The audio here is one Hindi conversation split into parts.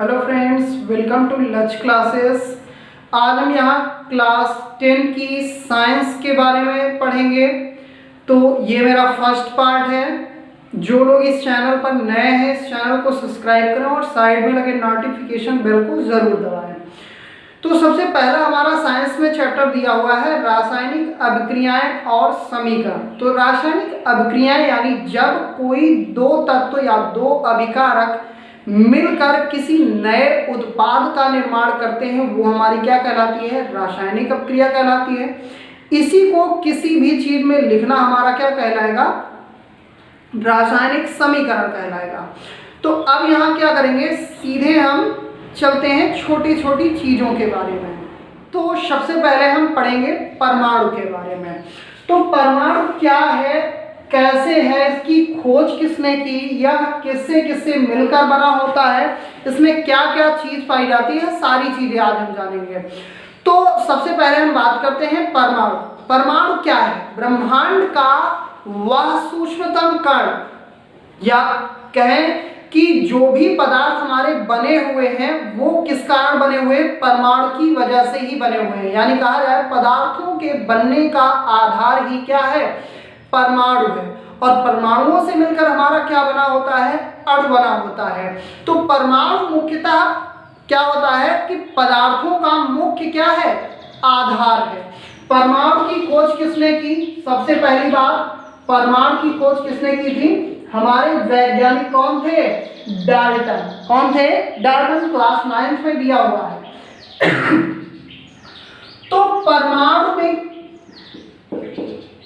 हेलो फ्रेंड्स, वेलकम टू लच क्लासेस। आज हम यहाँ क्लास 10 की साइंस के बारे में पढ़ेंगे। तो ये मेरा फर्स्ट पार्ट है। जो लोग इस चैनल पर नए हैं, इस चैनल को सब्सक्राइब करें और साइड में लगे नोटिफिकेशन बेल को ज़रूर दबाएं। तो सबसे पहला हमारा साइंस में चैप्टर दिया हुआ है रासायनिक अभिक्रियाएं और समीकरण। तो रासायनिक अभिक्रियाएं यानी जब कोई दो तत्व या दो अभिकारक मिलकर किसी नए उत्पाद का निर्माण करते हैं, वो हमारी क्या कहलाती है? रासायनिक अभिक्रिया कहलाती है। इसी को किसी भी चीज में लिखना हमारा क्या कहलाएगा? रासायनिक समीकरण कहलाएगा। तो अब यहाँ क्या करेंगे, सीधे हम चलते हैं छोटी छोटी चीजों के बारे में। तो सबसे पहले हम पढ़ेंगे परमाणु के बारे में। तो परमाणु क्या है, कैसे है, इसकी खोज किसने की, यह किससे किससे मिलकर बना होता है, इसमें क्या क्या चीज पाई जाती है, सारी चीजें आज हम जानेंगे। तो सबसे पहले हम बात करते हैं परमाणु। परमाणु क्या है? ब्रह्मांड का वह सूक्ष्मतम कण, या कहें कि जो भी पदार्थ हमारे बने हुए हैं वो किस कारण बने हुए हैं? परमाणु की वजह से ही बने हुए हैं। यानी कहा जाए पदार्थों के बनने का आधार ही क्या है? परमाणु है। और परमाणुओं से मिलकर हमारा क्या बना होता है? अणु बना होता है। तो परमाणु मुख्यतः क्या होता है कि पदार्थों का मुख्य क्या है? आधार है। परमाणु की खोज किसने की? सबसे पहली बात, परमाणु की खोज किसने की थी? हमारे वैज्ञानिक कौन थे? डाल्टन। कौन थे? डाल्टन। क्लास 9th में दिया हुआ है। तो परमाणु में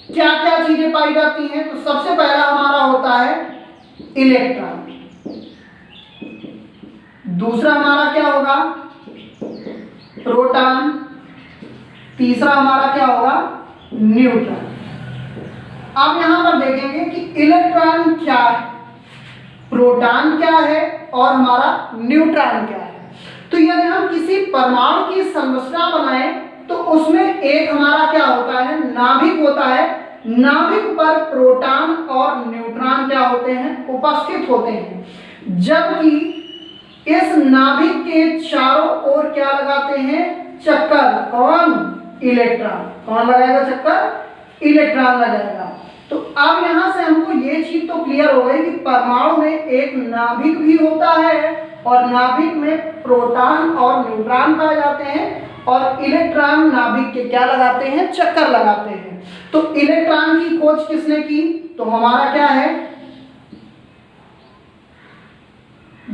क्या क्या चीजें पाई जाती हैं? तो सबसे पहला हमारा होता है इलेक्ट्रॉन। दूसरा हमारा क्या होगा? प्रोटॉन। तीसरा हमारा क्या होगा? न्यूट्रॉन। अब यहां पर देखेंगे कि इलेक्ट्रॉन क्या है, प्रोटॉन क्या है और हमारा न्यूट्रॉन क्या है। तो यदि हम किसी परमाणु की संरचना बनाएं तो उसमें एक हमारा क्या होता है? नाभिक होता है। नाभिक पर प्रोटॉन और न्यूट्रॉन क्या होते हैं? उपस्थित होते हैं। जबकि इस नाभिक के चारों ओर क्या लगाते हैं? चक्कर। कौन? इलेक्ट्रॉन। कौन लगाएगा चक्कर? इलेक्ट्रॉन लगाएगा। तो अब यहां से हमको ये चीज तो क्लियर हो गई कि परमाणु में एक नाभिक भी होता है और नाभिक में प्रोटॉन और न्यूट्रॉन पाए जाते हैं और इलेक्ट्रॉन नाभिक के क्या लगाते हैं? चक्कर लगाते हैं। तो इलेक्ट्रॉन की खोज किसने की? तो हमारा क्या है?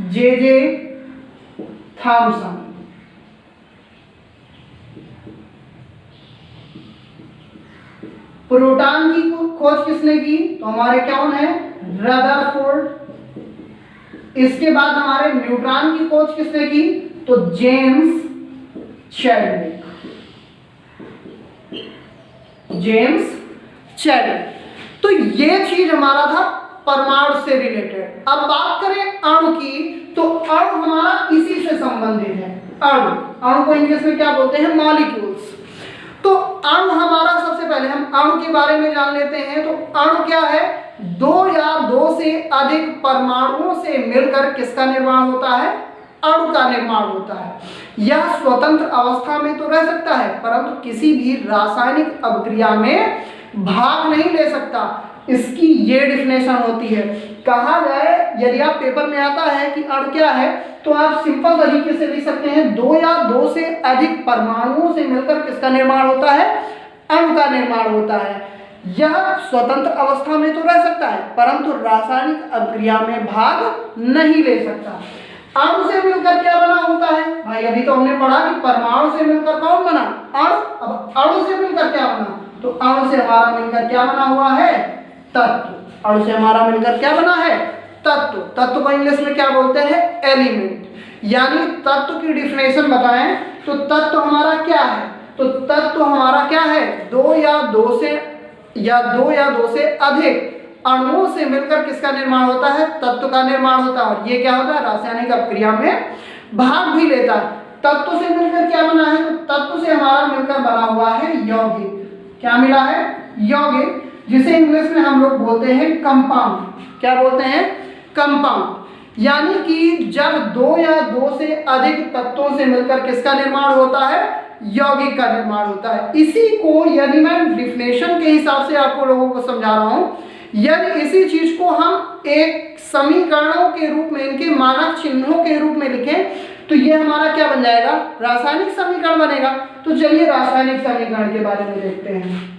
J Thomson. प्रोटॉन की खोज किसने की? तो हमारे कौन है? रदरफोर्ड। इसके बाद हमारे न्यूट्रॉन की खोज किसने की? तो जेम्स चैडविक। James Chadwick. तो ये चीज हमारा था परमाणु से रिलेटेड। अब बात करें अणु की, तो अणु हमारा इसी से संबंधित है। अणु को इंग्लिश में क्या बोलते हैं? मॉलिक्यूल्स। तो अणु हमारा, सबसे पहले हम अणु के बारे में जान लेते हैं। तो अणु क्या है? दो या दो से अधिक परमाणुओं से मिलकर किसका निर्माण होता है? अणु का निर्माण होता है। यह स्वतंत्र अवस्था में तो रह सकता है परंतु किसी भी रासायनिक अभिक्रिया में भाग नहीं ले सकता। इसकी ये डिफिनेशन होती है। कहा जाए, यदि आप पेपर में आता है कि अणु क्या है, तो आप सिंपल तरीके से लिख सकते हैं, दो या दो से अधिक परमाणुओं से मिलकर किसका निर्माण होता है? अणु का निर्माण होता है। यह स्वतंत्र अवस्था में तो रह सकता है परंतु रासायनिक अभिक्रिया में भाग नहीं ले सकता। अणु से मिलकर क्या बना होता है? भाई अभी तो हमने पढ़ा कि परमाणु से मिलकर कौन बना? अणु। अब अणु से मिलकर क्या बना? तो अणु से हमारा मिलकर क्या बना हुआ है? तत्व। अणु से हमारा मिलकर क्या बना है? तत्व। तत्व को इंग्लिश में क्या बोलते हैं? एलिमेंट। यानी तत्व की डिफिनेशन बताएं तो तत्व हमारा क्या है? तो तत्व हमारा क्या है? दो या दो से अधिक अणुओं से मिलकर किसका निर्माण होता है? तत्व का निर्माण होता है। और ये क्या होता है? रासायनिक अभिक्रिया में भाग भी लेता है। तत्व से मिलकर क्या बना है? तो तत्व से हमारा मिलकर बना हुआ है यौगिक। क्या मिला है? यौगिक, जिसे इंग्लिश में हम लोग बोलते हैं कंपाउंड। क्या बोलते हैं? कंपाउंड। यानी कि जब दो या दो से अधिक तत्वों से मिलकर किसका निर्माण होता है, यौगिक का निर्माण होता है। इसी को यदि मैं डिफिनेशन के हिसाब से आपको लोगों को समझा रहा हूं, यदि इसी चीज को हम एक समीकरणों के रूप में, इनके मानक चिन्हों के रूप में लिखें तो ये हमारा क्या बन जाएगा, रासायनिक समीकरण बनेगा। तो चलिए रासायनिक समीकरण के बारे में देखते हैं।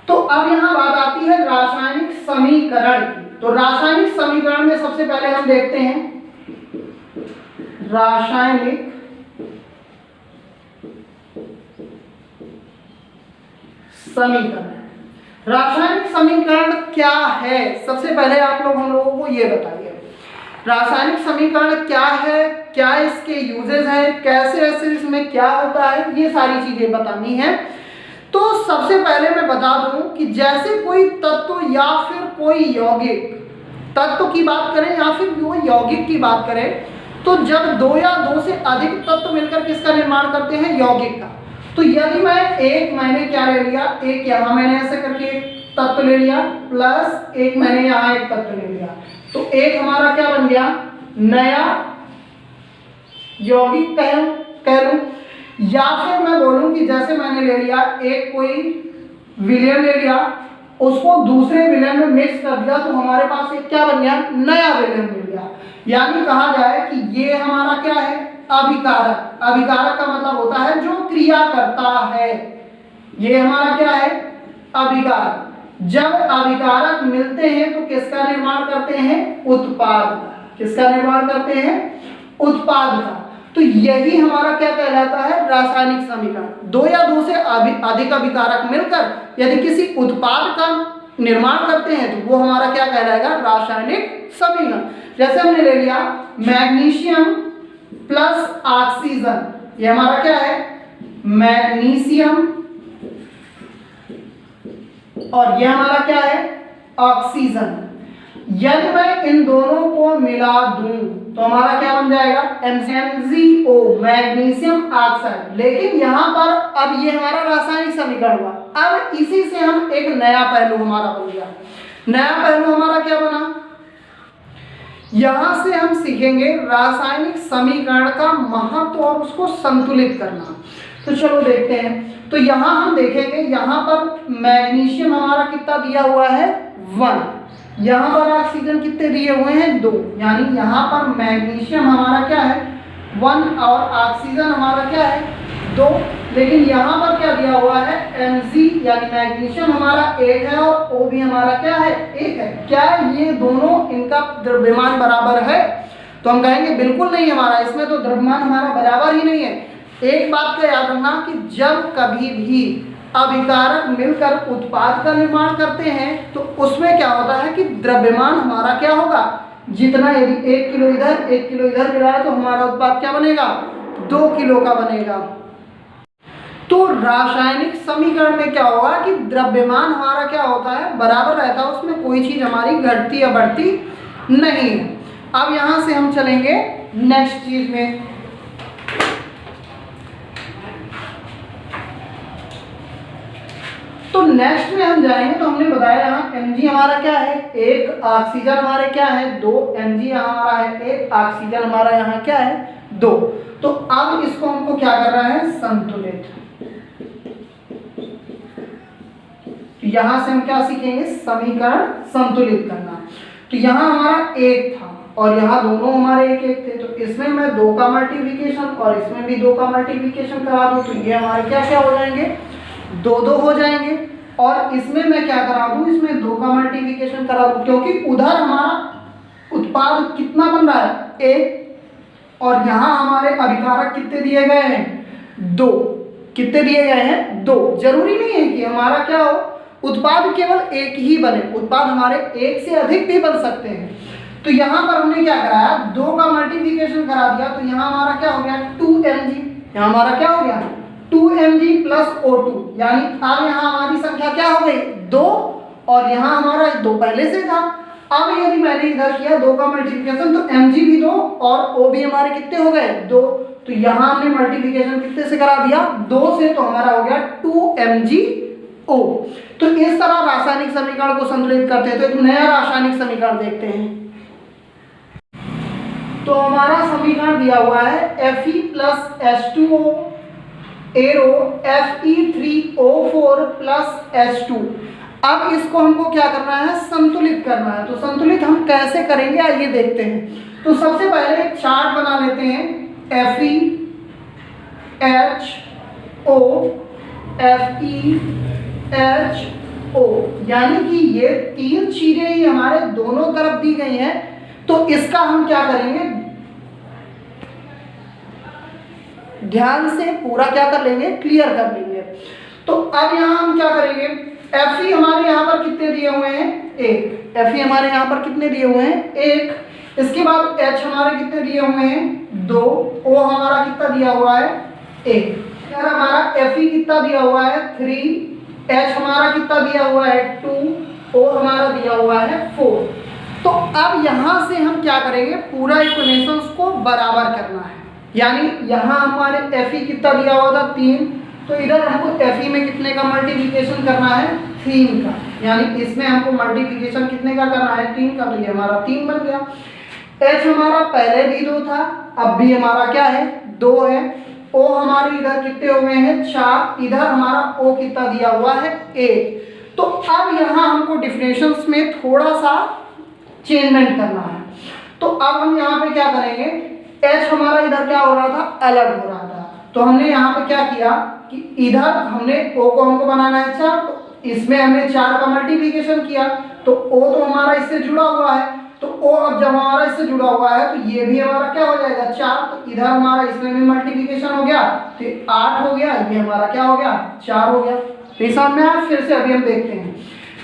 तो अब यहां बात आती है रासायनिक समीकरण की। तो रासायनिक समीकरण में सबसे पहले हम देखते हैं रासायनिक समीकरण। रासायनिक समीकरण क्या है, सबसे पहले आप लोग हम लोगों को ये बताइए रासायनिक समीकरण क्या है, क्या इसके यूजेस है, कैसे ऐसे इसमें क्या होता है, ये सारी चीजें बतानी है। तो सबसे पहले मैं बता दूं कि जैसे कोई तत्व या फिर कोई यौगिक, तत्व की बात करें या फिर वो यौगिक की बात करें, तो जब दो या दो से अधिक तत्व मिलकर किसका निर्माण करते हैं, यौगिक का। तो यदि मैंने क्या ले लिया, एक यहाँ मैंने ऐसे करके एक तत्व ले लिया प्लस एक मैंने यहाँ एक तत्व ले लिया, तो एक हमारा क्या बन गया, नया यौगिक कह लूं। या फिर मैं बोलूं कि जैसे मैंने ले लिया एक कोई विलयन ले लिया, उसको दूसरे विलयन में मिक्स कर दिया, तो हमारे पास एक क्या बन गया, नया विलयन मिल गया। यानी कहा जाए कि ये हमारा क्या है, अभिकारक। अभिकारक का मतलब होता है जो क्रिया करता है, ये हमारा क्या है, अभिकारक। जब अभिकारक मिलते हैं तो किसका निर्माण करते हैं, उत्पाद का। किसका निर्माण करते हैं, उत्पाद का। तो यही हमारा क्या कहलाता है, रासायनिक समीकरण। दो या दो से अधिक अभिकारक मिलकर यदि किसी उत्पाद का निर्माण करते हैं तो वो हमारा क्या कहलाएगा, रासायनिक समीकरण। जैसे हमने ले लिया मैग्नीशियम प्लस ऑक्सीजन, ये हमारा क्या है, मैग्नीशियम, और ये हमारा क्या है, ऑक्सीजन। यदि मैं इन दोनों को मिला दूं तो हमारा क्या बन जाएगा, MgO, मैग्नीशियम ऑक्साइड। लेकिन यहां पर अब ये हमारा रासायनिक समीकरण हुआ। अब इसी से हम एक नया पहलू हमारा बन गया। नया पहलू हमारा क्या बना, यहां से हम सीखेंगे रासायनिक समीकरण का महत्व और उसको संतुलित करना। तो चलो देखते हैं। तो यहां हम देखेंगे, यहां पर मैग्नीशियम हमारा कितना दिया हुआ है, 1। यहाँ पर ऑक्सीजन कितने दिए हुए हैं, 2। यानी यहाँ पर मैग्नीशियम हमारा क्या है, 1 और ऑक्सीजन हमारा क्या है, 2। लेकिन यहाँ पर क्या दिया हुआ है, Mg यानी मैग्नीशियम हमारा 1 है और O भी हमारा क्या है, 1 है। क्या ये दोनों इनका द्रव्यमान बराबर है, तो हम कहेंगे बिल्कुल नहीं हमारा, इसमें तो द्रव्यमान हमारा बराबर ही नहीं है। एक बात का याद रखना कि जब कभी भी अभिकारक मिलकर उत्पाद का निर्माण करते हैं तो उसमें क्या होता है कि द्रव्यमान हमारा क्या होगा, जितना यदि 1 किलो इधर 1 किलो इधर मिला है तो हमारा उत्पाद क्या बनेगा, 2 किलो का बनेगा। तो रासायनिक समीकरण में क्या होगा कि द्रव्यमान हमारा क्या होता है, बराबर रहता है, उसमें कोई चीज हमारी घटती या बढ़ती नहीं है। अब यहां से हम चलेंगे नेक्स्ट चीज में। तो नेक्स्ट में हम जाएंगे तो हमने बताया यहाँ Mg हमारा क्या है, 1, ऑक्सीजन हमारे क्या है, 2। Mg हमारा है 1, ऑक्सीजन हमारा यहाँ क्या है, 2। तो अब इसको हमको क्या कर रहा है, संतुलित। तो यहां से हम क्या सीखेंगे, समीकरण संतुलित करना। तो यहाँ हमारा 1 था और यहाँ दोनों हमारे 1 1 थे, तो इसमें मैं 2 का मल्टीप्लिकेशन और इसमें भी 2 का मल्टीप्लिकेशन करा दूं तो ये हमारे क्या क्या हो जाएंगे, 2 2 हो जाएंगे। और इसमें मैं क्या करा दूं, इसमें 2 का मल्टीप्लिकेशन करा दूं, क्योंकि उधर हमारा उत्पाद कितना बन रहा है, 1, और यहाँ हमारे अभिकारक कितने दिए गए हैं, 2। कितने दिए गए हैं, 2। जरूरी नहीं है कि हमारा क्या हो, उत्पाद केवल 1 ही बने, उत्पाद हमारे 1 से अधिक भी बन सकते हैं। तो यहाँ पर हमने क्या कराया, 2 का मल्टीप्लिकेशन करा दिया, तो यहाँ हमारा क्या हो गया, 2Mg। यहाँ हमारा क्या हो गया, 2Mg प्लस O2। यानी अब यहाँ हमारी संख्या क्या हो गई, 2, और यहाँ हमारा 2 पहले से था। अब यदि मैंने इधर किया 2 का मल्टीप्लिकेशन तो Mg भी 2 और O भी हमारे कितने हो गए, 2। तो यहाँ हमने मल्टीप्लिकेशन कितने से करा दिया, 2 से, तो हमारा हो गया 2Mg O। तो इस तरह रासायनिक समीकरण को संतुलित करते हैं। तो एक नया रासायनिक समीकरण देखते हैं। तो हमारा समीकरण दिया हुआ है Fe plus H2O arrow Fe3O4 plus H2। अब इसको हमको क्या करना है, संतुलित करना है। तो संतुलित हम कैसे करेंगे आइए देखते हैं। तो सबसे पहले एक चार्ट बना लेते हैं, FeHO FeHO, यानी कि ये तीन चीजें ही हमारे दोनों तरफ दी गई हैं। तो इसका हम क्या करेंगे, ध्यान से पूरा क्या कर लेंगे, क्लियर कर लेंगे। तो अब यहां हम क्या करेंगे, Fe हमारे यहां पर कितने दिए हुए हैं, एक। Fe हमारे यहां पर कितने दिए हुए हैं, एक। इसके बाद H हमारे कितने दिए हुए हैं, दो। O हमारा कितना दिया हुआ है, एक। यार हमारा Fe कितना दिया हुआ है, 3। H हमारा कितना दिया हुआ है, 2। O हमारा दिया हुआ है 4। तो अब यहां से हम क्या करेंगे, पूरा इक्वेशंस को बराबर करना है। यानी यहाँ हमारे Fe कितना दिया हुआ था, 3। तो इधर हमको Fe में कितने का मल्टीप्लिकेशन करना है, 3 का। यानी इसमें हमको मल्टीप्लिकेशन कितने का करना है, 3 का। तो ये हमारा 3 बन गया। H हमारा पहले भी 2 था, अब भी हमारा क्या है, 2 है। O हमारे इधर कितने हो गए हैं, 4। इधर हमारा O कितना दिया हुआ है, 1। तो अब यहाँ हमको डिफरेंशियल्स में थोड़ा सा चेंजमेंट करना है। तो अब हम यहाँ पे क्या करेंगे, H हमारा इधर क्या हो रहा था, अलग हो रहा था। तो हमने यहाँ पे क्या किया कि इधर हमने O को हमको बनाना है 4, तो इसमें हमने 4 का मल्टीप्लिकेशन किया। तो O तो हमारा इससे जुड़ा हुआ है, तो O अब जब हमारा इससे जुड़ा हुआ है तो ये भी हमारा क्या हो जाएगा, 4। तो इधर हमारा इसमें भी मल्टीप्लिकेशन हो गया, तो 8 हो गया। ये हमारा क्या हो गया, 4 हो गया। तो इस में आप फिर से अभी हम देखते हैं,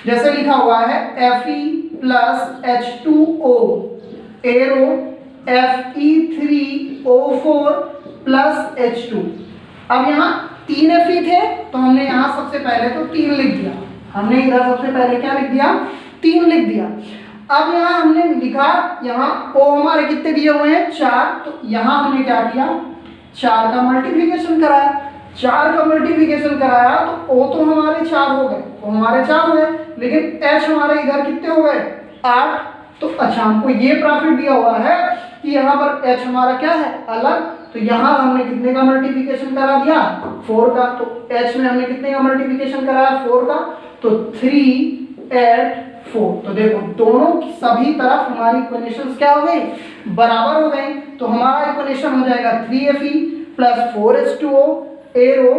जैसे लिखा हुआ है Fe plus H2O arrow Fe3O4 plus H2। अब यहाँ 3 Fe थे, तो हमने यहाँ सबसे पहले तो 3 लिख दिया। हमने इधर सबसे पहले क्या लिख दिया, 3 लिख दिया। अब यहाँ हमने लिखा, यहाँ O हमारे कितने दिए हुए हैं, 4। तो यहाँ हमने क्या किया, 4 का मल्टीप्लिकेशन कराया। 4 का मल्टीप्लिकेशन कराया तो O तो हमारे 4 हो गए, तो हमारे 4 हो गए। लेकिन H हमारे इधर कितने हो गए, 8। तो अच्छा हमको ये प्रॉफिट दिया हुआ है कि यहाँ पर H हमारा क्या है, अलग। तो यहाँ हमने कितने का मल्टीप्लिकेशन करा दिया, 4 का। तो H में हमने कितने का मल्टीप्लिकेशन कराया, 4 का। तो 3 8 4। तो देखो दोनों सभी तरफ हमारी इक्वेशंस क्या हो गई, बराबर हो गई। तो हमारा इक्वेशन हो जाएगा 3Fe plus 4H2O arrow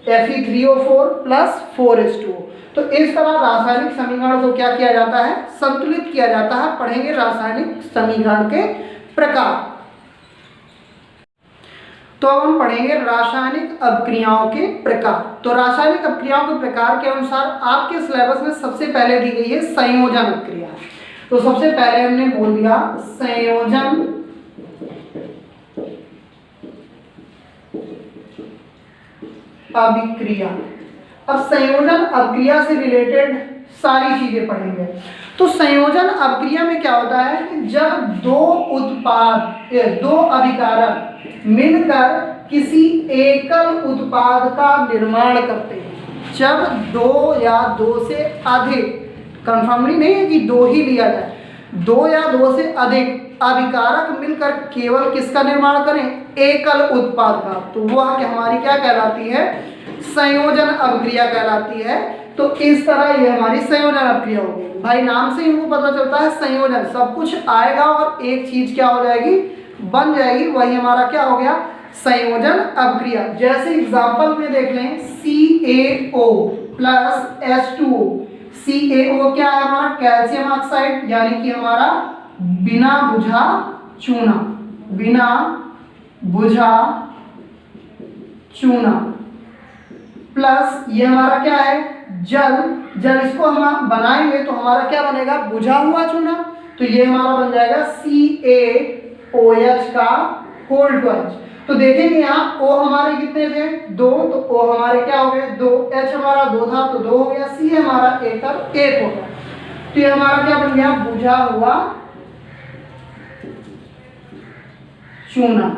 Fe3O4 plus 4H2O। तो इस तरह रासायनिक समीकरण को क्या किया जाता है, संतुलित किया जाता है। पढ़ेंगे रासायनिक समीकरण के प्रकार। तो अब हम पढ़ेंगे रासायनिक अभिक्रियाओं के प्रकार। तो रासायनिक अभिक्रियाओं के प्रकार के अनुसार आपके सिलेबस में सबसे पहले दी गई है संयोजन अभिक्रिया। तो सबसे पहले हमने बोल दिया संयोजन अभिक्रिया। अब संयोजन अभिक्रिया से रिलेटेड सारी चीजें पढ़ेंगे। तो संयोजन अभिक्रिया में क्या होता है कि जब दो अभिकारक मिलकर किसी एकल उत्पाद का निर्माण करते हैं। जब 2 या 2 से अधिक, कंफर्मली नहीं है कि 2 ही लिया जाए, 2 या 2 से अधिक अभिकारक मिलकर केवल किसका निर्माण करें, एकल उत्पाद का, तो वह हमारी क्या कहलाती है, संयोजन अभिक्रिया कहलाती है। तो इस तरह ये हमारी संयोजन अभिक्रिया होगी। भाई नाम से ही हमको पता चलता है संयोजन, सब कुछ आएगा और एक चीज क्या हो जाएगी, बन जाएगी, वही हमारा क्या हो गया, संयोजन अभिक्रिया। जैसे एग्जांपल में देख लें CaO प्लस H2O। CaO क्या है हमारा, कैल्शियम ऑक्साइड, यानी कि हमारा बिना बुझा चूना, बिना बुझा चूना, प्लस ये हमारा क्या है, जल। जब इसको हम बनाएंगे तो हमारा क्या बनेगा, बुझा हुआ चूना। तो ये हमारा बन जाएगा CaOH का होल ट्वाइस। तो देखेंगे यहाँ O हमारे कितने थे, 2। तो O हमारे क्या हो गए, 2। H हमारा 2 था तो 2 हो गया। C हमारा 1 था तो 1 हो गया। तो ये हमारा क्या बन गया, बुझा हुआ चूना।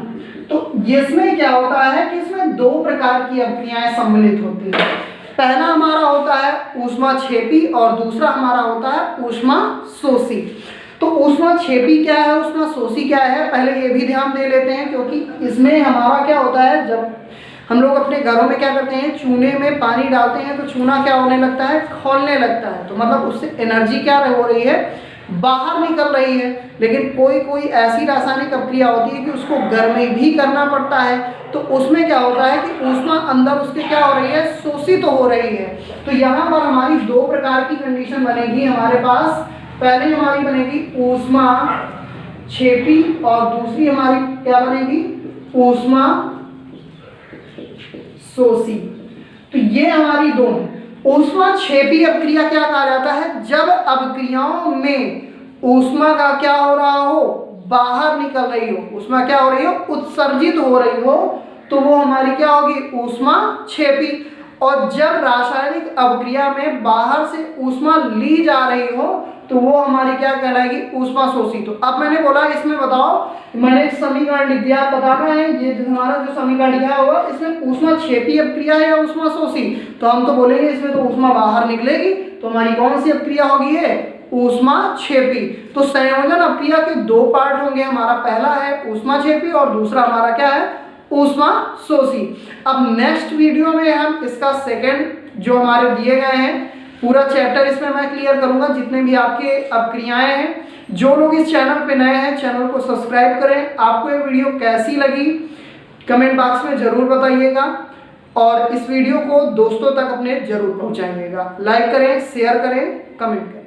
तो इसमें क्या होता है कि इसमें 2 प्रकार की अभिक्रियाएं सम्मिलित होती हैं। पहला हमारा होता है ऊष्माक्षेपी और दूसरा हमारा होता है ऊष्माशोषी। तो ऊष्माक्षेपी क्या है, ऊष्माशोषी क्या है, पहले ये भी ध्यान दे लेते हैं, क्योंकि इसमें हमारा क्या होता है, जब हम लोग अपने घरों में क्या करते हैं, चूने में पानी डालते हैं तो चूना क्या होने लगता है, खौलने लगता है। तो मतलब उससे एनर्जी क्या हो रही है, बाहर निकल रही है। लेकिन कोई कोई ऐसी रासायनिक अभिक्रिया होती है कि उसको घर में भी करना पड़ता है, तो उसमें क्या होता है कि ऊष्मा अंदर उसके क्या हो रही है, शोषित हो रही है। तो यहाँ पर हमारी दो प्रकार की कंडीशन बनेगी हमारे पास। पहले हमारी बनेगी ऊष्माक्षेपी और दूसरी हमारी क्या बनेगी, ऊष्माशोषी। तो ये हमारी दोनों। ऊष्माक्षेपी अभिक्रिया क्या कहा जाता है, जब अभिक्रियाओं में ऊष्मा का क्या हो रहा हो, बाहर निकल रही हो, ऊष्मा क्या हो रही हो, उत्सर्जित हो रही हो, तो वो हमारी क्या होगी, ऊष्माक्षेपी। और जब रासायनिक अभिक्रिया में बाहर से ऊष्मा ली जा रही हो तो वो हमारी क्या कहलाएगी, ऊष्माशोषी। तो अब मैंने बोला इसमें बताओ, मैंने एक समीकरण लिख दिया, बताना है ये हमारा जो समीकरण लिखा होगा इसमें ऊष्माक्षेपी अभिक्रिया है या ऊष्माशोषी। तो हम तो बोलेंगे इसमें तो ऊष्मा बाहर निकलेगी, तो हमारी कौन सी अभिक्रिया होगी, है ऊष्माक्षेपी। तो संयोजन अभिक्रिया के दो पार्ट होंगे, हमारा पहला है ऊष्माक्षेपी और दूसरा हमारा क्या है, ऊष्माशोषी। अब नेक्स्ट वीडियो में हम इसका सेकंड जो हमारे दिए गए हैं पूरा चैप्टर इसमें मैं क्लियर करूंगा, जितने भी आपके अभिक्रियाएं हैं। जो लोग इस चैनल पे नए हैं चैनल को सब्सक्राइब करें। आपको ये वीडियो कैसी लगी कमेंट बॉक्स में जरूर बताइएगा और इस वीडियो को दोस्तों तक अपने जरूर पहुंचाइएगा। लाइक करें, शेयर करें, कमेंट करें।